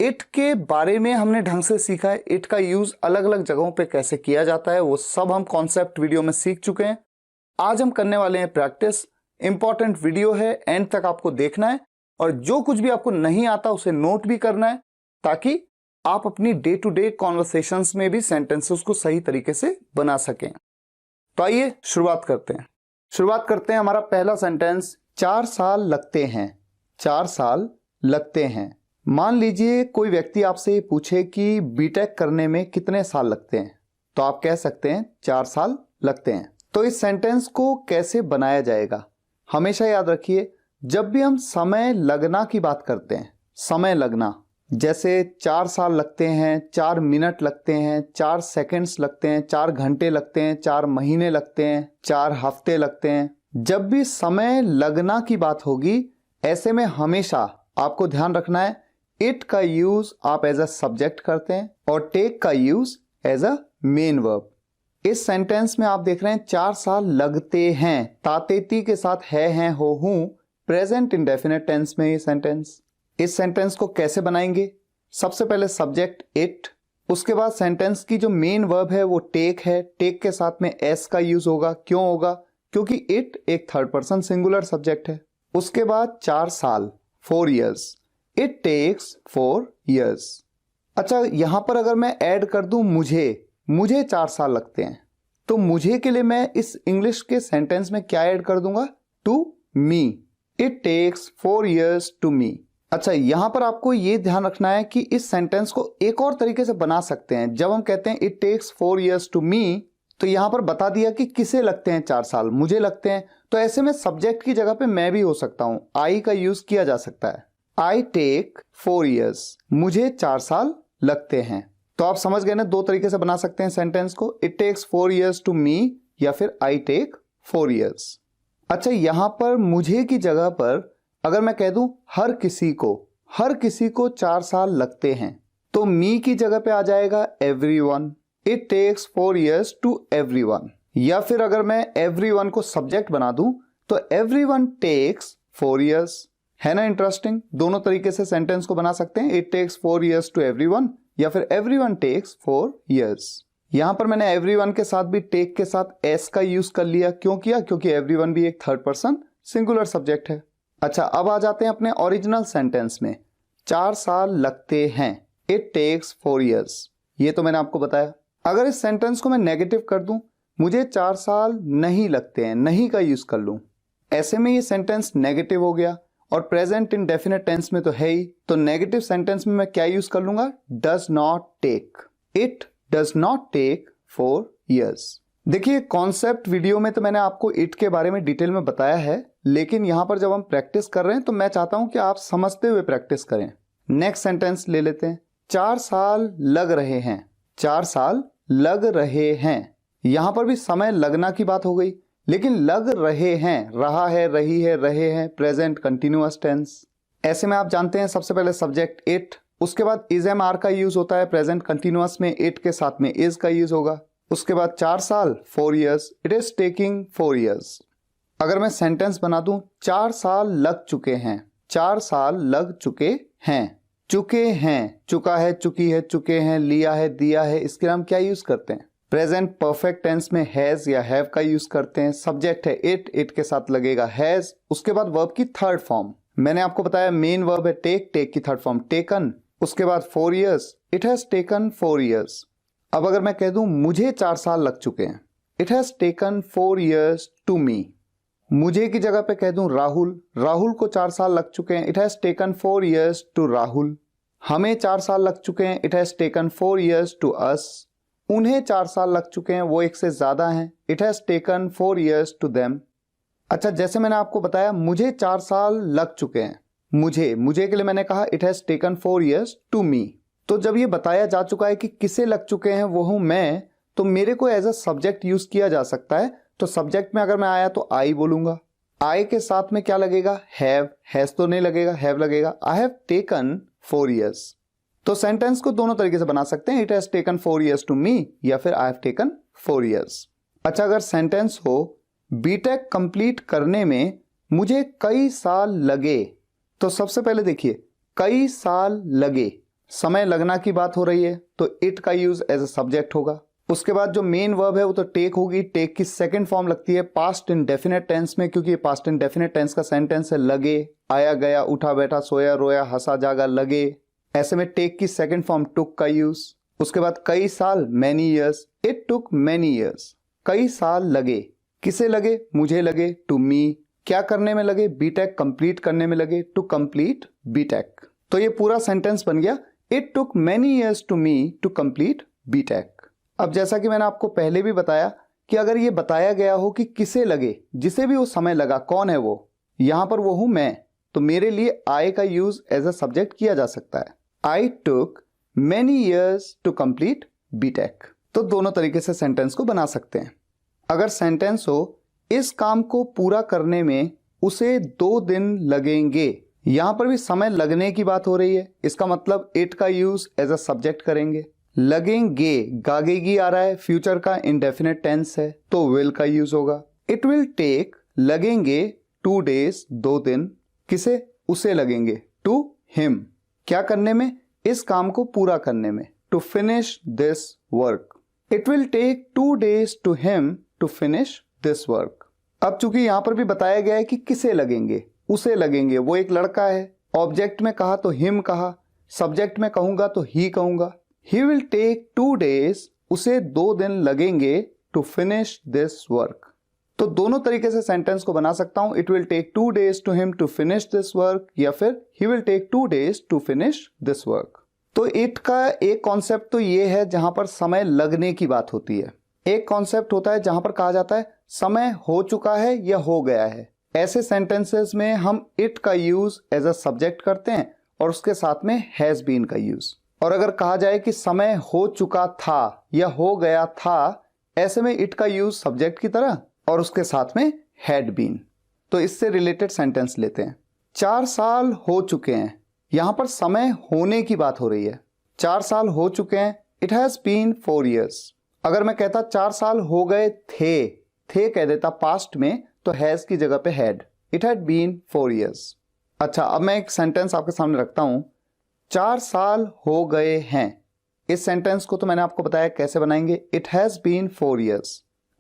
It के बारे में हमने ढंग से सीखा है, इट का यूज अलग अलग जगहों पे कैसे किया जाता है वो सब हम कॉन्सेप्ट वीडियो में सीख चुके हैं। आज हम करने वाले हैं प्रैक्टिस। इंपॉर्टेंट वीडियो है, एंड तक आपको देखना है और जो कुछ भी आपको नहीं आता उसे नोट भी करना है ताकि आप अपनी डे टू डे कॉन्वर्सेशंस में भी सेंटेंसेस को सही तरीके से बना सकें। तो आइए शुरुआत करते हैं। हमारा पहला सेंटेंस, 4 साल लगते हैं। 4 साल लगते हैं। मान लीजिए कोई व्यक्ति आपसे पूछे कि बीटेक करने में कितने साल लगते हैं, तो आप कह सकते हैं 4 साल लगते हैं। तो इस सेंटेंस को कैसे बनाया जाएगा, हमेशा याद रखिए, जब भी हम समय लगना की बात करते हैं, समय लगना, जैसे 4 साल लगते हैं, 4 मिनट लगते हैं, 4 सेकंड्स लगते हैं, 4 घंटे लगते हैं, 4 महीने लगते हैं, 4 हफ्ते लगते हैं, जब भी समय लगना की बात होगी ऐसे में हमेशा आपको ध्यान रखना है इट का यूज आप एज अ सब्जेक्ट करते हैं और टेक का use as a main verb. इस सेंटेंस में आप देख रहे हैं 4 साल लगते हैं, तातेती के साथ है, हैं, हो, हूं, प्रेजेंट इंडेफिनिट टेंस में ये सेंटेंस। इस सेंटेंस को कैसे बनाएंगे, सबसे पहले सब्जेक्ट इट, उसके बाद सेंटेंस की जो मेन वर्ब है वो टेक है, टेक के साथ में एस का यूज होगा। क्यों होगा, क्योंकि इट एक थर्ड पर्सन सिंगुलर सब्जेक्ट है। उसके बाद 4 साल, 4 years, इट टेक्स 4 years। अच्छा, यहां पर अगर मैं ऐड कर दूं मुझे 4 साल लगते हैं, तो मुझे के लिए मैं इस इंग्लिश के सेंटेंस में क्या ऐड कर दूंगा, to me, it takes 4 years to me. अच्छा, यहां पर आपको यह ध्यान रखना है कि इस सेंटेंस को एक और तरीके से बना सकते हैं। जब हम कहते हैं it takes 4 years to me, तो यहां पर बता दिया कि किसे लगते हैं 4 साल, मुझे लगते हैं, तो ऐसे में सब्जेक्ट की जगह पे मैं भी हो सकता हूं, आई का यूज किया जा सकता है। आई टेक 4 years, मुझे 4 साल लगते हैं। तो आप समझ गए ना, 2 तरीके से बना सकते हैं सेंटेंस को, it takes 4 years to me या फिर आई टेक 4 years। अच्छा, यहां पर मुझे की जगह पर अगर मैं कह दूं हर किसी को 4 साल लगते हैं, तो मी की जगह पे आ जाएगा everyone, it takes 4 years to everyone. या फिर अगर मैं एवरीवन को सब्जेक्ट बना दूं तो एवरीवन टेक्स 4 years। है ना इंटरेस्टिंग, दोनों तरीके से सेंटेंस को बना सकते हैं, it takes 4 years to everyone या फिर एवरीवन टेक्स 4 years। यहां पर मैंने एवरीवन के साथ भी टेक के साथ एस का यूज कर लिया। क्यों किया, क्योंकि एवरीवन भी एक थर्ड पर्सन सिंगुलर सब्जेक्ट है। अच्छा, अब आ जाते हैं अपने ओरिजिनल सेंटेंस में। 4 साल लगते हैं, इट टेक्स 4 years, ये तो मैंने आपको बताया। अगर इस सेंटेंस को मैं नेगेटिव कर दूं, मुझे 4 साल नहीं लगते हैं, नहीं का यूज कर लूं, ऐसे में ये सेंटेंस नेगेटिव हो गया और प्रेजेंट इंडेफिनिट टेंस में तो है ही, तो नेगेटिव सेंटेंस में मैं क्या यूज कर लूंगा, does not take, it does not take 4 years। देखिए, कॉन्सेप्ट वीडियो में तो मैंने आपको इट के बारे में डिटेल में बताया है, लेकिन यहां पर जब हम प्रैक्टिस कर रहे हैं तो मैं चाहता हूं कि आप समझते हुए प्रैक्टिस करें। नेक्स्ट सेंटेंस ले लेते हैं, 4 साल लग रहे हैं। 4 साल लग रहे हैं, यहां पर भी समय लगना की बात हो गई, लेकिन लग रहे हैं, रहा है, रही है, रहे हैं, प्रेजेंट कंटिन्यूअस टेंस। ऐसे में आप जानते हैं सबसे पहले सब्जेक्ट इट, उसके बाद इज एम आर का यूज होता है, प्रेजेंट कंटिन्यूअस में इट के साथ में इज का यूज होगा। उसके बाद 4 साल 4 years, it is taking 4 years। अगर मैं सेंटेंस बना दूं 4 साल लग चुके हैं, 4 साल लग चुके हैं, चुके हैं, चुका है, चुकी है, चुके हैं, लिया है, दिया है, इसके हम क्या यूज करते हैं, प्रेजेंट परफेक्ट टेंस में हैज या हैव का यूज करते हैं। सब्जेक्ट है इट, इट के साथ लगेगा हैज, उसके बाद वर्ब की थर्ड फॉर्म मैंने आपको बताया, मेन वर्ब है टेक, टेक की थर्ड फॉर्म टेकन, उसके बाद 4 years, it has taken 4 years। अब अगर मैं कह दूं मुझे 4 साल लग चुके हैं, it has taken 4 years to me. मुझे की जगह पे कह दूं राहुल को 4 साल लग चुके हैं, it has taken 4 years to Rahul. हमें 4 साल लग चुके हैं, it has taken 4 years to us. उन्हें 4 साल लग चुके हैं, वो एक से ज्यादा हैं, it has taken 4 years to them. अच्छा, जैसे मैंने आपको बताया मुझे 4 साल लग चुके हैं, मुझे के लिए मैंने कहा it has taken 4 years to me. तो जब ये बताया जा चुका है कि किसे लग चुके हैं, वो हूं मैं, तो मेरे को एज अ सब्जेक्ट यूज किया जा सकता है। तो सब्जेक्ट में अगर मैं आया तो आई बोलूंगा, आई के साथ में क्या लगेगा, हैव, हैज तो नहीं लगेगा, हैव लगेगा। I have taken 4 years। तो सेंटेंस को दोनों तरीके से बना सकते हैं, it has taken 4 years to me या फिर आई हैव टेकन 4 years। अच्छा, अगर सेंटेंस हो बीटेक कंप्लीट करने में मुझे कई साल लगे, तो सबसे पहले देखिए कई साल लगे, समय लगना की बात हो रही है तो इट का यूज एज अ सब्जेक्ट होगा। उसके बाद जो मेन वर्ब है वो तो टेक होगी। टेक की सेकंड फॉर्म लगती है पास्ट इंडेफिनिट टेंस में, क्योंकि ये पास्ट इंडेफिनिट टेंस का सेंटेंस है। लगे, आया गया, उठा बैठा, सोया रोया, हंसा जागा, लगे। ऐसे में टेक की सेकंड फॉर्म टुक का यूज। उसके बाद कई साल, many years, it took many years. कई साल लगे, किसे लगे? मुझे लगे, टू मी। क्या करने में लगे? बीटेक कंप्लीट करने में लगे, टू कंप्लीट बीटेक। तो ये पूरा सेंटेंस बन गया it took many years to me to complete BTech. अब जैसा कि मैंने आपको पहले भी बताया कि अगर ये बताया गया हो कि किसे लगे, जिसे भी वो समय लगा, कौन है वो? यहां पर वो हूं मैं, तो मेरे लिए आई का यूज एज अ सब्जेक्ट किया जा सकता है। I took many years to complete BTech. तो दोनों तरीके से सेंटेंस को बना सकते हैं। अगर सेंटेंस हो इस काम को पूरा करने में उसे 2 दिन लगेंगे, यहां पर भी समय लगने की बात हो रही है, इसका मतलब इट का यूज एज अ सब्जेक्ट करेंगे। लगेंगे, गागेगी आ रहा है, फ्यूचर का इंडेफिनिट टेंस है, तो विल का यूज होगा। इट विल टेक, लगेंगे 2 days, 2 दिन। किसे? उसे लगेंगे, टू हिम। क्या करने में? इस काम को पूरा करने में, to finish this work. It will take 2 days to him to finish this work. अब चूंकि यहां पर भी बताया गया है कि किसे लगेंगे, उसे लगेंगे, वो एक लड़का है। ऑब्जेक्ट में कहा तो हिम कहा, सब्जेक्ट में कहूंगा तो ही कहूंगा। ही विल टेक 2 days, उसे 2 दिन लगेंगे, टू फिनिश दिस वर्क। तो दोनों तरीके से सेंटेंस को बना सकता हूं। It will take 2 days to him to finish this work, या फिर he will take 2 days to finish this work. तो इट का एक कॉन्सेप्ट तो ये है जहां पर समय लगने की बात होती है। एक कॉन्सेप्ट होता है जहां पर कहा जाता है समय हो चुका है या हो गया है। ऐसे सेंटेंसेस में हम इट का यूज एज अ सब्जेक्ट करते हैं और उसके साथ में हैज बीन का यूज। और अगर कहा जाए कि समय हो चुका था या हो गया था, ऐसे में इट का यूज सब्जेक्ट की तरह और उसके साथ में हैड बीन। तो इससे रिलेटेड सेंटेंस लेते हैं। 4 साल हो चुके हैं, यहां पर समय होने की बात हो रही है। 4 साल हो चुके हैं, इट हैज बीन 4 years। अगर मैं कहता 4 साल हो गए थे कह देता पास्ट में, तो हैज की जगह पे had, it had been 4 years। अच्छा, अब मैं एक सेंटेंस आपके सामने रखता हूं। 4 साल हो गए हैं, इस सेंटेंस को तो मैंने आपको बताया कैसे बनाएंगे। It has been 4 years।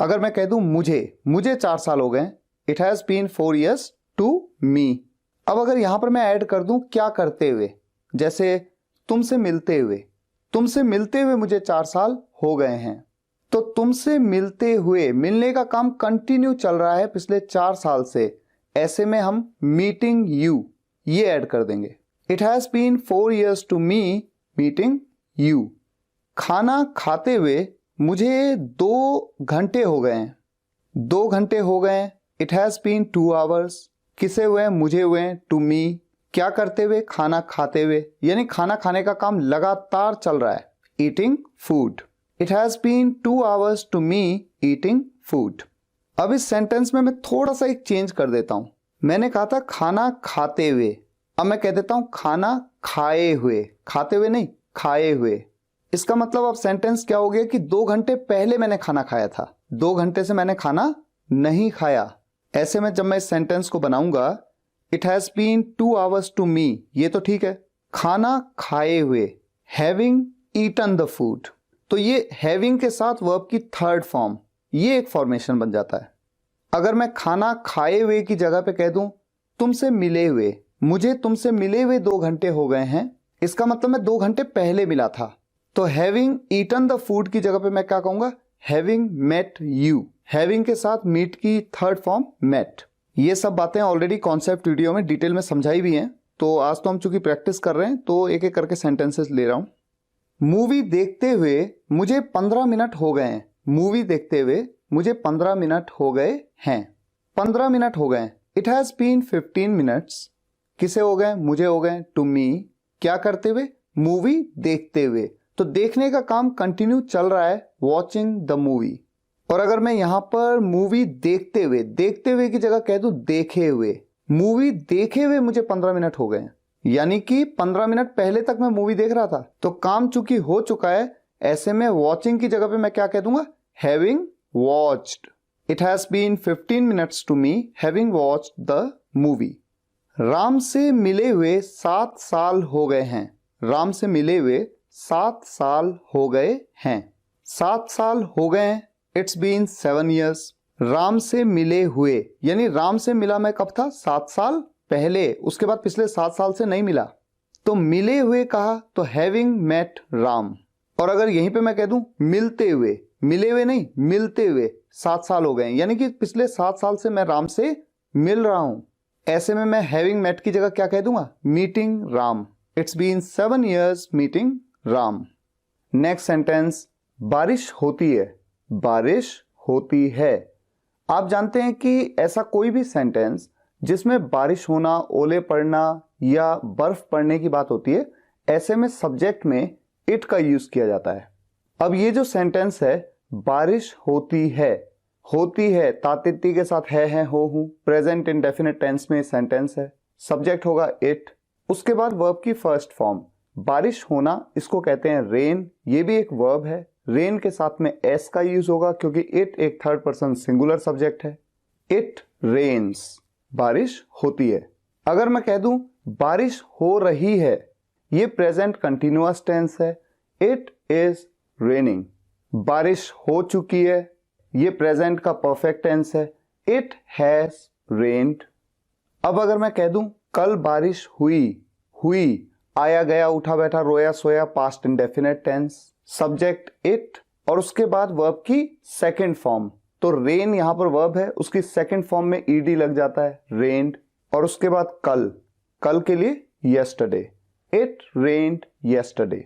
अगर मैं कह दूं मुझे 4 साल हो गए, it has been 4 years to me. अब अगर यहां पर मैं ऐड कर दूं क्या करते हुए, जैसे तुमसे मिलते हुए मुझे 4 साल हो गए हैं, तो तुमसे मिलते हुए, मिलने का काम कंटिन्यू चल रहा है पिछले 4 साल से। ऐसे में हम मीटिंग यू ये ऐड कर देंगे। It has been 4 years to me meeting you. खाना खाते हुए मुझे 2 घंटे हो गए हैं, 2 घंटे हो गए हैं, इट हैज बीन 2 hours। किसे हुए? मुझे हुए, टू मी। क्या करते हुए? खाना खाते हुए, यानी खाना खाने का काम लगातार चल रहा है, eating food. It has been 2 hours to me eating food. अब इस सेंटेंस में मैं थोड़ा सा एक चेंज कर देता हूं। मैंने कहा था खाना खाते हुए, अब मैं कह देता हूं खाना खाए हुए, खाते हुए नहीं, खाए हुए। इसका मतलब अब सेंटेंस क्या हो गया कि 2 घंटे पहले मैंने खाना खाया था, 2 घंटे से मैंने खाना नहीं खाया। ऐसे में जब मैं इस सेंटेंस को बनाऊंगा, it has been 2 hours to me, ये तो ठीक है। खाना खाए हुए, हैविंग ईटन द फूड, तो ये हैविंग के साथ वर्ब की 3rd फॉर्म, ये एक फॉर्मेशन बन जाता है। अगर मैं खाना खाए हुए की जगह पे कह दूं तुमसे मिले हुए, मुझे तुमसे मिले हुए 2 घंटे हो गए हैं, इसका मतलब मैं 2 घंटे पहले मिला था। तो हैविंग ईटन द फूड की जगह पे मैं क्या कहूंगा? Having met you. हैविंग के साथ मीट की 3rd फॉर्म मेट। ये सब बातें ऑलरेडी कॉन्सेप्ट वीडियो में डिटेल में समझाई भी हैं, तो आज तो हम चूंकि प्रैक्टिस कर रहे हैं तो एक एक करके सेंटेंसेस ले रहा हूं। मूवी देखते हुए मुझे 15 मिनट हो गए हैं, मूवी देखते हुए मुझे 15 मिनट हो गए हैं, 15 मिनट हो गए। It has been 15 minutes। किसे हो गए? मुझे हो गए, टू मी। क्या करते हुए? मूवी देखते हुए, तो देखने का काम कंटिन्यू चल रहा है, वॉचिंग द मूवी। और अगर मैं यहां पर मूवी देखते हुए की जगह कह दूं देखे हुए, मूवी देखे हुए मुझे 15 मिनट हो गए, यानी कि 15 मिनट पहले तक मैं मूवी देख रहा था, तो काम चूंकि हो चुका है। ऐसे में वॉचिंग की जगह पे मैं क्या कह दूंगा? Having watched. It has been 15 minutes to me having watched the movie. Ram से मिले हुए 7 साल हो गए हैं, राम से मिले हुए 7 साल हो गए हैं। 7 साल हो गए हैं, इट्स बीन 7 years। राम से मिले हुए यानी राम से मिला मैं कब था? 7 साल पहले, उसके बाद पिछले 7 साल से नहीं मिला। तो मिले हुए कहा तो हैविंग मेट राम। और अगर यहीं पे मैं कह दूं मिलते हुए, मिले हुए नहीं मिलते हुए 7 साल हो गए हैं, यानी कि पिछले 7 साल से मैं राम से मिल रहा हूं, ऐसे में मैं हैविंग मेट की जगह क्या कह दूंगा? Meeting Ram. It's been 7 years meeting Ram. Next sentence, बारिश होती है। बारिश होती है। आप जानते हैं कि ऐसा कोई भी सेंटेंस जिसमें बारिश होना, ओले पड़ना या बर्फ पड़ने की बात होती है, ऐसे में सब्जेक्ट में इट का यूज किया जाता है। अब ये जो सेंटेंस है, बारिश होती है तातिथ्य के साथ है हो हूं, प्रेजेंट इंडेफिनिट टेंस में सेंटेंस है, सब्जेक्ट होगा इट, उसके बाद वर्ब की फर्स्ट फॉर्म बारिश होना, इसको कहते हैं रेन, ये भी एक वर्ब है। रेन के साथ में एस का यूज होगा क्योंकि इट एक थर्ड पर्सन सिंगुलर सब्जेक्ट है। इट रेन्स, बारिश होती है। अगर मैं कह दूं बारिश हो रही है, ये प्रेजेंट कंटिन्यूअस टेंस है, इट इज रेनिंग। बारिश हो चुकी है, ये प्रेजेंट का परफेक्ट टेंस है, इट हैज रेन्ड। अब अगर मैं कह दूं कल बारिश हुई, आया गया उठा बैठा रोया सोया, past indefinite tense, subject it और उसके बाद वर्ब की सेकंड फॉर्म, तो रेन यहां पर वर्ब है, उसकी सेकंड फॉर्म में ईडी लग जाता है, रेन्ड, और उसके बाद कल के लिए यस्टरडे, इट रेन्ड यस्टरडे।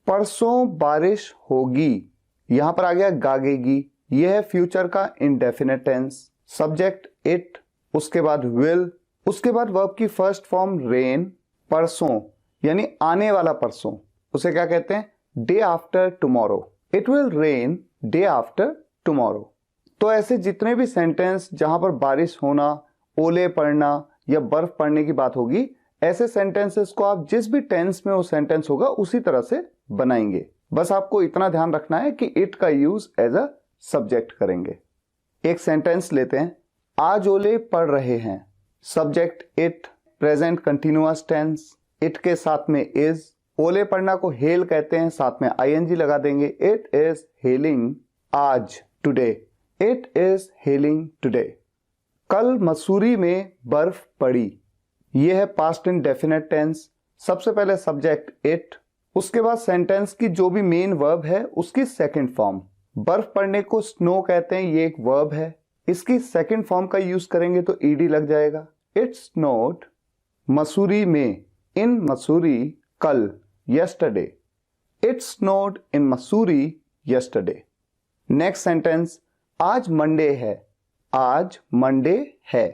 परसों बारिश होगी, यहां पर आ गया गागेगी, यह है फ्यूचर का इंडेफिनिट टेंस, सब्जेक्ट इट, उसके बाद विल, उसके बाद वर्ब की फर्स्ट फॉर्म रेन, परसों यानी आने वाला परसों, उसे क्या कहते हैं? Day after tomorrow, it will rain day after tomorrow. तो ऐसे जितने भी सेंटेंस जहां पर बारिश होना, ओले पड़ना या बर्फ पड़ने की बात होगी, ऐसे सेंटेंसेस को आप जिस भी टेंस में वो सेंटेंस होगा उसी तरह से बनाएंगे। बस आपको इतना ध्यान रखना है कि इट का यूज एज अ सब्जेक्ट करेंगे। एक सेंटेंस लेते हैं, आज ओले पड़ रहे हैं, subject it, present continuous tense, it के साथ में इज, ओले पड़ना को हेल कहते हैं, साथ में आईएनजी लगा देंगे, इट इज हेलिंग आज today, it is hailing today. कल मसूरी में बर्फ पड़ी, यह है पास्ट इंडेफिनिट टेंस, सबसे पहले सब्जेक्ट इट, उसके बाद सेंटेंस की जो भी मेन वर्ब है उसकी सेकंड फॉर्म। बर्फ पड़ने को स्नो कहते हैं, ये एक वर्ब है, इसकी सेकंड फॉर्म का यूज करेंगे तो ईडी लग जाएगा, इट स्नोड मसूरी में, इन मसूरी कल, yesterday, it snowed in Mussoorie yesterday। Next sentence, आज मंडे है, आज मंडे है।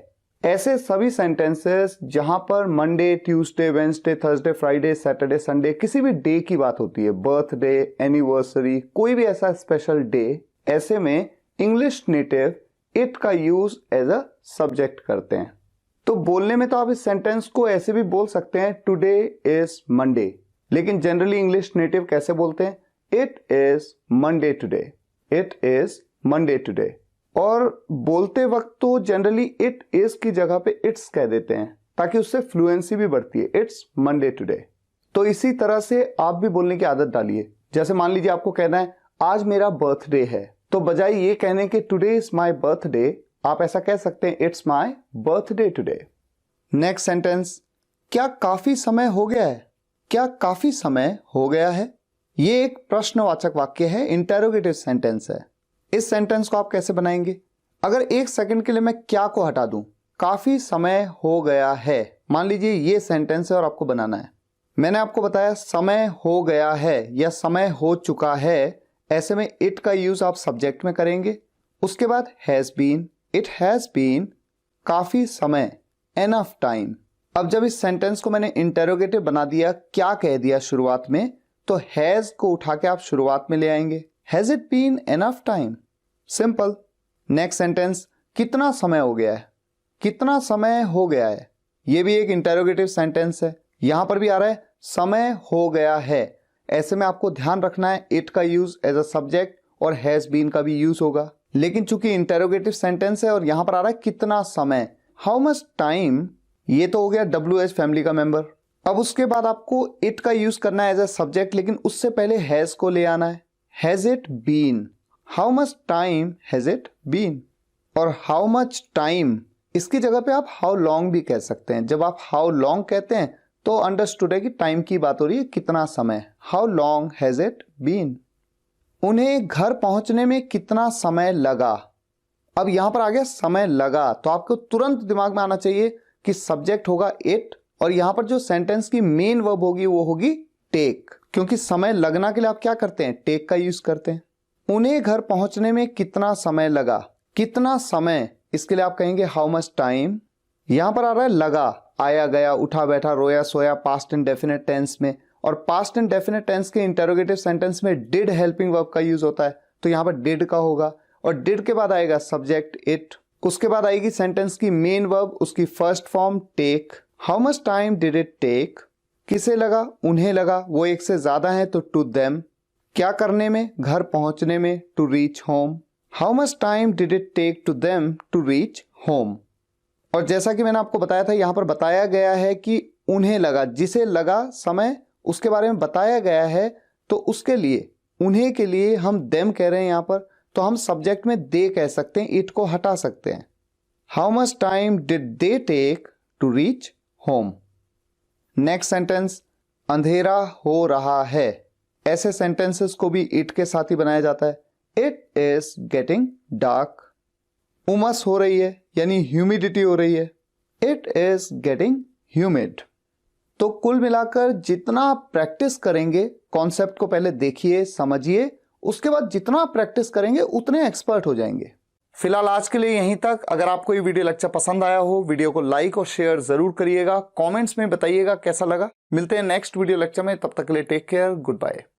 ऐसे सभी सेंटेंसेस जहां पर Monday, Tuesday, Wednesday, Thursday, Friday, Saturday, Sunday किसी भी डे की बात होती है, बर्थडे, एनिवर्सरी, कोई भी ऐसा स्पेशल डे, ऐसे में इंग्लिश नेटिव इट का यूज एज अ सब्जेक्ट करते हैं। तो बोलने में तो आप इस सेंटेंस को ऐसे भी बोल सकते हैं, टुडे इज मंडे, लेकिन जनरली इंग्लिश नेटिव कैसे बोलते हैं? It is Monday today, it is Monday today. और बोलते वक्त तो जनरली इट इज की जगह पे इट्स कह देते हैं ताकि उससे फ्लुएंसी भी बढ़ती है, इट्स मंडे टुडे। तो इसी तरह से आप भी बोलने की आदत डालिए। जैसे मान लीजिए आपको कहना है आज मेरा बर्थडे है, तो बजाय ये कहने के टुडे इज माय बर्थडे, आप ऐसा कह सकते हैं it's my birthday today. Next sentence, क्या काफी समय हो गया है? क्या काफी समय हो गया है? ये एक प्रश्नवाचक वाक्य है, इंटेरोगेटिव सेंटेंस है। इस सेंटेंस को आप कैसे बनाएंगे? अगर एक सेकंड के लिए मैं क्या को हटा दूं, काफी समय हो गया है, मान लीजिए ये सेंटेंस है और आपको बनाना है। मैंने आपको बताया समय हो गया है या समय हो चुका है, ऐसे में इट का यूज आप सब्जेक्ट में करेंगे। उसके बाद has been, it has been काफी समय, एनफ टाइम। अब जब इस सेंटेंस को मैंने इंटेरोगेटिव बना दिया, क्या कह दिया शुरुआत में, तो हैज को उठा के आप शुरुआत में ले आएंगे, has it been enough time, simple. Next sentence, कितना समय हो गया है? कितना समय हो गया है, ये भी एक इंटेरोगेटिव सेंटेंस है। यहां पर भी आ रहा है समय हो गया है, ऐसे में आपको ध्यान रखना है इट का यूज एज अ सब्जेक्ट और हैज बीन का भी यूज होगा। लेकिन चूंकि इंटेरोगेटिव सेंटेंस है और यहां पर आ रहा है कितना समय, हाउ मच टाइम, ये तो हो गया WH फैमिली का मेंबर। अब उसके बाद आपको इट का यूज करना है एज ए सब्जेक्ट, लेकिन उससे पहले हैज को ले आना है। Has it been, how much time has it been. और हाउ मच टाइम इसकी जगह पे आप हाउ लॉन्ग भी कह सकते हैं। जब आप हाउ लॉन्ग कहते हैं तो अंडरस्टूड है कि टाइम की बात हो रही है, कितना समय। How long has it been. उन्हें घर पहुंचने में कितना समय लगा। अब यहां पर आ गया समय लगा, तो आपको तुरंत दिमाग में आना चाहिए कि सब्जेक्ट होगा इट, और यहां पर जो सेंटेंस की मेन वर्ब होगी वो होगी टेक, क्योंकि समय लगना के लिए आप क्या करते हैं, टेक का यूज करते हैं। उन्हें घर पहुंचने में कितना समय लगा। कितना समय, इसके लिए आप कहेंगे हाउ मच टाइम। यहां पर आ रहा है लगा, आया गया, उठा बैठा, रोया सोया, पास्ट इंडेफिनिट टेंस में। और पास्ट इंडेफिनिट टेंस के इंटरोगेटिव सेंटेंस में डिड हेल्पिंग वर्ब का यूज होता है, तो यहां पर डिड का होगा। और डिड के बाद आएगा सब्जेक्ट इट, उसके बाद आएगी सेंटेंस की मेन वर्ब, उसकी first form take. How much time did it take. किसे लगा, उन्हें लगा, वो एक से ज्यादा है तो टू देम। क्या करने में, घर पहुंचने में, to reach home. How much time did it take to them to reach home. और जैसा कि मैंने आपको बताया था, यहां पर बताया गया है कि उन्हें लगा, जिसे लगा समय उसके बारे में बताया गया है, तो उसके लिए, उन्हें के लिए हम देम कह रहे हैं यहां पर, तो हम सब्जेक्ट में दे कह सकते हैं, इट को हटा सकते हैं। How much time did they take to reach home. Next sentence, अंधेरा हो रहा है। ऐसे सेंटेंसेस को भी इट के साथ ही बनाया जाता है। It is getting dark. उमस हो रही है, यानी ह्यूमिडिटी हो रही है। It is getting humid. तो कुल मिलाकर जितना आप प्रैक्टिस करेंगे, कॉन्सेप्ट को पहले देखिए, समझिए, उसके बाद जितना आप प्रैक्टिस करेंगे उतने एक्सपर्ट हो जाएंगे। फिलहाल आज के लिए यहीं तक। अगर आपको ये वीडियो लेक्चर पसंद आया हो, वीडियो को लाइक और शेयर जरूर करिएगा। कमेंट्स में बताइएगा कैसा लगा। मिलते हैं नेक्स्ट वीडियो लेक्चर में, तब तक के लिए टेक केयर, गुड बाय।